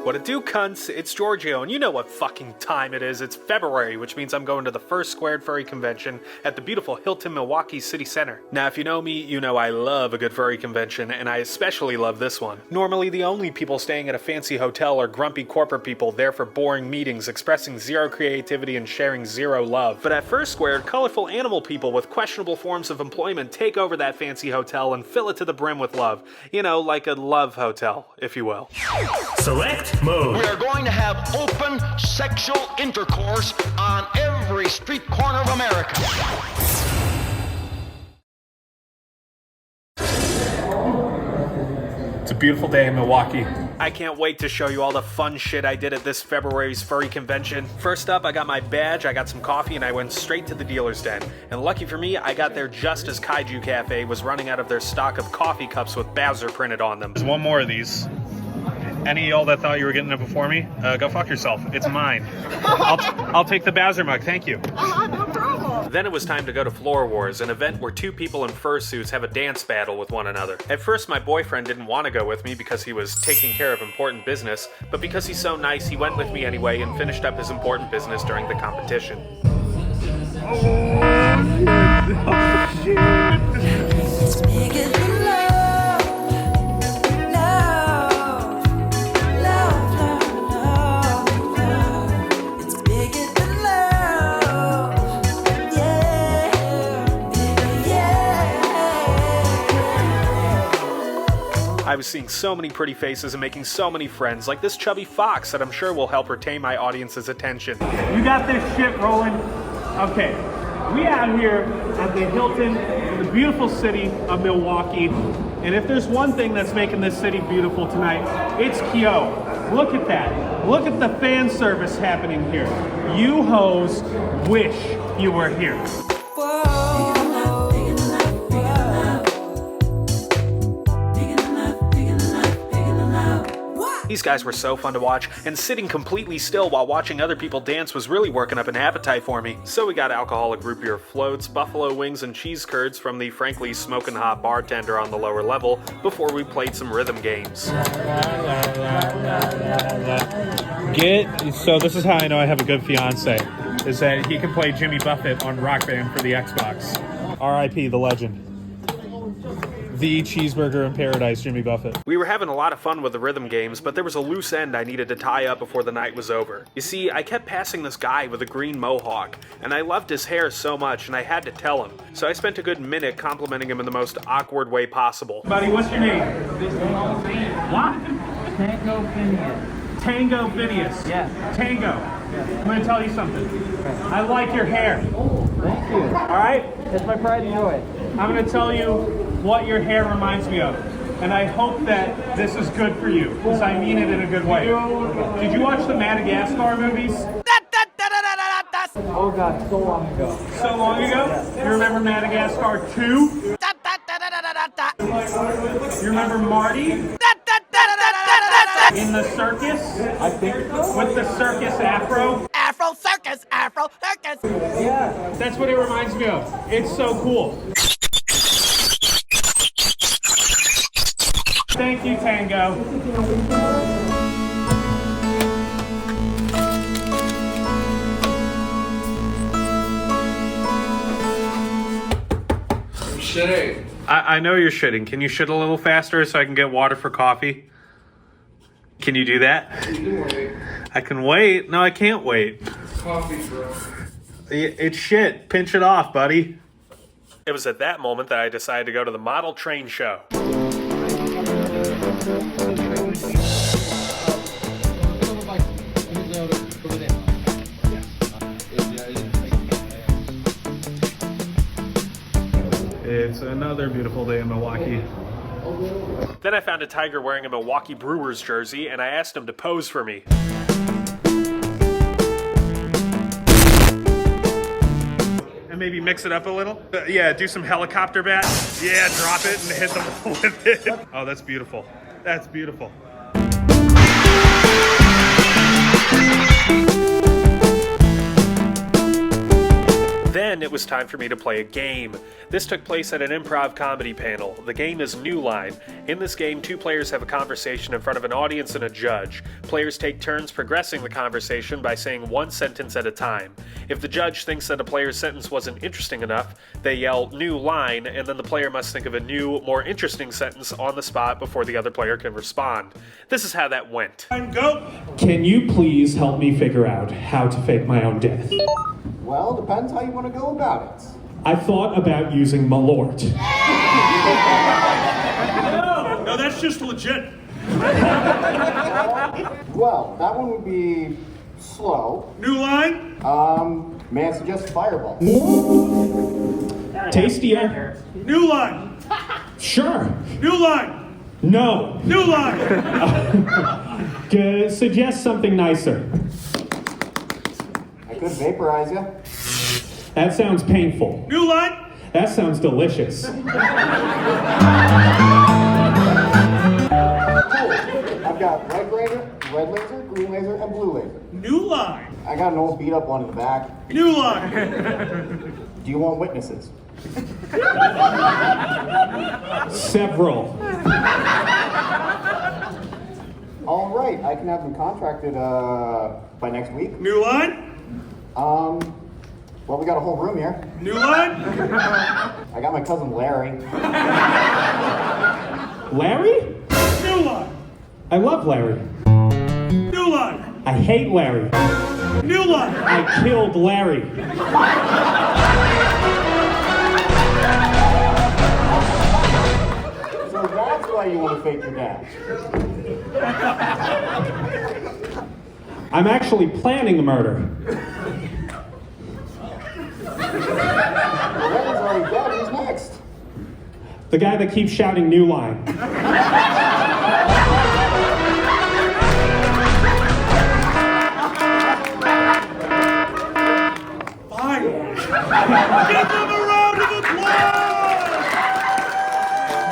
What it do, cunts? It's Giorgio, and you know what fucking time it is. It's February, which means I'm going to the Fursquared Furry Convention at the beautiful Hilton Milwaukee City Center. Now, if you know me, you know I love a good furry convention, and I especially love this one. Normally, the only people staying at a fancy hotel are grumpy corporate people there for boring meetings, expressing zero creativity and sharing zero love. But at Fursquared, colorful animal people with questionable forms of employment take over that fancy hotel and fill it to the brim with love. You know, like a love hotel, if you will. Select mode. We are going to have open sexual intercourse on every street corner of America. It's a beautiful day in Milwaukee. I can't wait to show you all the fun shit I did at this February's furry convention. First up, I got my badge, I got some coffee, and I went straight to the dealer's den. And lucky for me, I got there just as Kaiju Cafe was running out of their stock of coffee cups with Bowser printed on them. There's one more of these. Any of y'all that thought you were getting it before me, go fuck yourself. It's mine. I'll take the Bowser mug, thank you. No problem. Then it was time to go to Floor Wars, an event where two people in fursuits have a dance battle with one another. At first, my boyfriend didn't want to go with me because he was taking care of important business, but because he's so nice, he went with me anyway and finished up his important business during the competition. Oh, shit. It's bigger than love. Love. Love, love, love, love. It's bigger than love. Yeah. Bigger, yeah. I was seeing so many pretty faces and making so many friends, like this chubby fox that I'm sure will help retain my audience's attention. You got this shit rolling? Okay, we out here at the Hilton in the beautiful city of Milwaukee. And if there's one thing that's making this city beautiful tonight, it's Kyo. Look at that. Look at the fan service happening here. You hoes wish you were here. These guys were so fun to watch, and sitting completely still while watching other people dance was really working up an appetite for me. So we got alcoholic root beer floats, buffalo wings, and cheese curds from the frankly smoking hot bartender on the lower level before we played some rhythm games. So this is how I know I have a good fiance, is that he can play Jimmy Buffett on Rock Band for the Xbox. R.I.P. the legend. The cheeseburger in paradise, Jimmy Buffett. We were having a lot of fun with the rhythm games, but there was a loose end I needed to tie up before the night was over. You see, I kept passing this guy with a green mohawk, and I loved his hair so much, and I had to tell him. So I spent a good minute complimenting him in the most awkward way possible. Buddy, what's your name? What? Tango Phineas. Tango Phineas. Yes. Tango. Yes. I'm gonna tell you something. I like your hair. Thank you. All right? It's my pride and joy. I'm gonna tell you what your hair reminds me of. And I hope that this is good for you, because I mean it in a good way. Did you watch the Madagascar movies? Oh God, so long ago. So long ago? You remember Madagascar 2? You remember Marty? In the circus? I think so. With the circus afro? Afro circus, Afro circus. Yeah. That's what it reminds me of. It's so cool. Thank you, Tango. Shitting. I know you're shitting. Can you shit a little faster so I can get water for coffee? Can you do that? I can wait. No, I can't wait. Coffee, bro. It's shit. Pinch it off, buddy. It was at that moment that I decided to go to the model train show. It's another beautiful day in Milwaukee. Then I found a tiger wearing a Milwaukee Brewers jersey, and I asked him to pose for me. And maybe mix it up a little. Yeah, do some helicopter bat. Yeah, drop it and hit them with it. Oh, that's beautiful. That's beautiful. Then it was time for me to play a game. This took place at an improv comedy panel. The game is New Line. In this game, 2 players have a conversation in front of an audience and a judge. Players take turns progressing the conversation by saying 1 sentence at a time. If the judge thinks that a player's sentence wasn't interesting enough, they yell New Line, and then the player must think of a new, more interesting sentence on the spot before the other player can respond. This is how that went. Go! Can you please help me figure out how to fake my own death? Well, depends how you want to go about it. I thought about using Malort. No, that's just legit. Well, that one would be slow. New line? May I suggest Fireball? Tastier? New line. Sure. New line. No. New line. Suggest something nicer. I could vaporize you. That sounds painful. New line. That sounds delicious. Cool. I've got red laser, green laser, and blue laser. New line. I got an old beat up one in the back. New line. Do you want witnesses? Several. All right, I can have them contracted by next week. New line. Well, we got a whole room here. New line. I got my cousin Larry. Larry? New line. I love Larry. New line. I hate Larry. New line. I killed Larry. So that's why you want to fake your dad. I'm actually planning the murder. Well, Larry's already dead. Who's next? The guy that keeps shouting New Line. Fine. Give them a round of applause.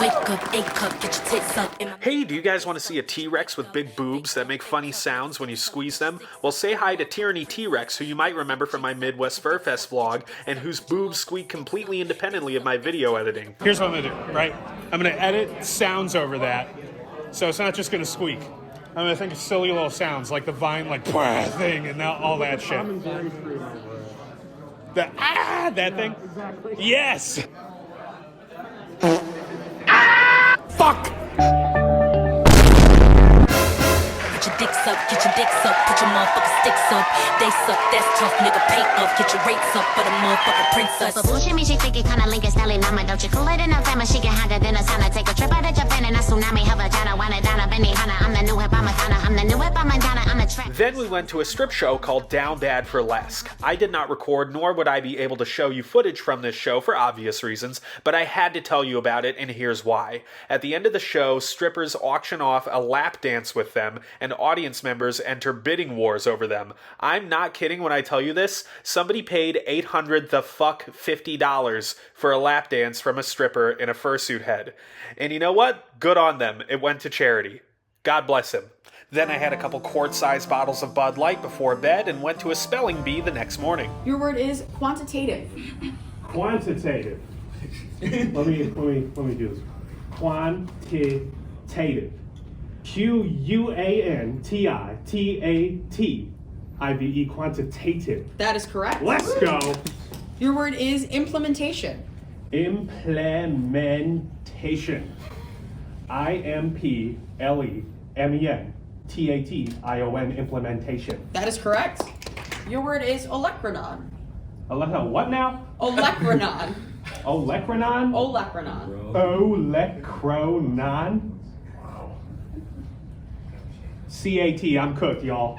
Wake up, ache up, get your tits up in my... Hey, do you guys want to see a T-Rex with big boobs that make funny sounds when you squeeze them? Well, say hi to Tyranny T-Rex, who you might remember from my Midwest Fur Fest vlog, and whose boobs squeak completely independently of my video editing. Here's what I'm gonna do, right? I'm gonna edit sounds over that, so it's not just gonna squeak. I'm gonna think of silly little sounds, like the Vine, like, thing, and all that shit. That thing? Exactly. Yes! Fuck! Get your dicks up, get your dicks up, put your motherfucking sticks up. They suck, that's tough, nigga, paint up. Get your rates up for the motherfucking princess. But bullshit me, she think it kinda Lincoln styling. I'ma don't you cool it enough, Emma, she get hotter than a sauna. Take a trip out of Japan and a tsunami, have a vagina, wanna donna, Benny Hanna. I'm the new hip, I'm Madonna, I'm the new hip, I'm Madonna, I'm the trap. Then we went to a strip show called Down Bad for Less. I did not record, nor would I be able to show you footage from this show for obvious reasons, but I had to tell you about it, and here's why. At the end of the show, strippers auction off a lap dance with them, and audience members enter bidding wars over them. I'm not kidding when I tell you this. Somebody paid $850 for a lap dance from a stripper in a fursuit head. And you know what? Good on them. It went to charity. God bless him. Then I had a couple quart-sized bottles of Bud Light before bed and went to a spelling bee the next morning. Your word is quantitative. Quantitative. let me do this. Quantitative. Quantitative. Quantitative. That is correct. Let's go. Your word is implementation. Implementation. IMPLEMENTATION. Implementation. That is correct. Your word is olecranon. What now? Olecranon. Olecranon? Olecranon. Olecranon. CAT, I'm cooked, y'all.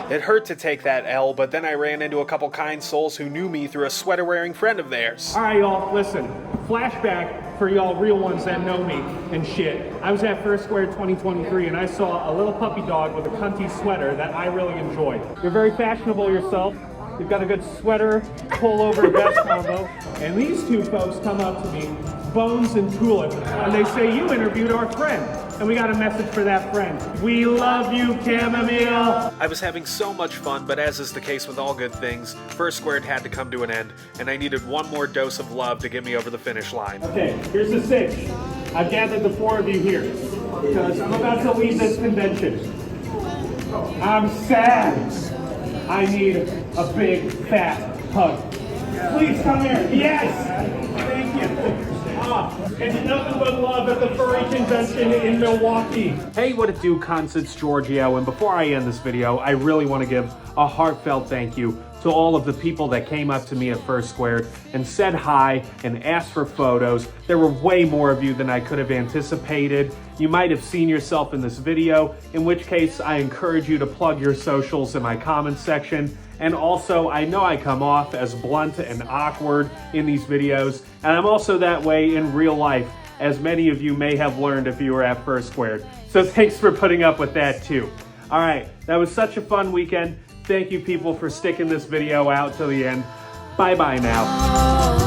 It hurt to take that L, but then I ran into a couple kind souls who knew me through a sweater-wearing friend of theirs. All right, y'all, listen. Flashback for y'all real ones that know me and shit. I was at Fursquared 2023, and I saw a little puppy dog with a cunty sweater that I really enjoyed. You're very fashionable yourself. We've got a good sweater, pullover, vest combo. And these two folks come up to me, Bones and Tulip, and they say, you interviewed our friend. And we got a message for that friend. We love you, Chamomile. I was having so much fun, but as is the case with all good things, Fursquared had to come to an end, and I needed one more dose of love to get me over the finish line. Okay, here's the cinch. I've gathered the four of you here because I'm about to leave this convention. I'm sad. I need a big, fat hug. Please come here. Yes! Thank you. It's nothing but love at the Furry Convention in Milwaukee. Hey, what it do, cunts? It's Giorgio, and before I end this video, I really want to give a heartfelt thank you to all of the people that came up to me at Fursquared and said hi and asked for photos. There were way more of you than I could have anticipated. You might have seen yourself in this video, in which case I encourage you to plug your socials in my comments section. And also, I know I come off as blunt and awkward in these videos, and I'm also that way in real life, as many of you may have learned if you were at Fursquared. So thanks for putting up with that too. All right, that was such a fun weekend. Thank you people for sticking this video out till the end. Bye-bye now.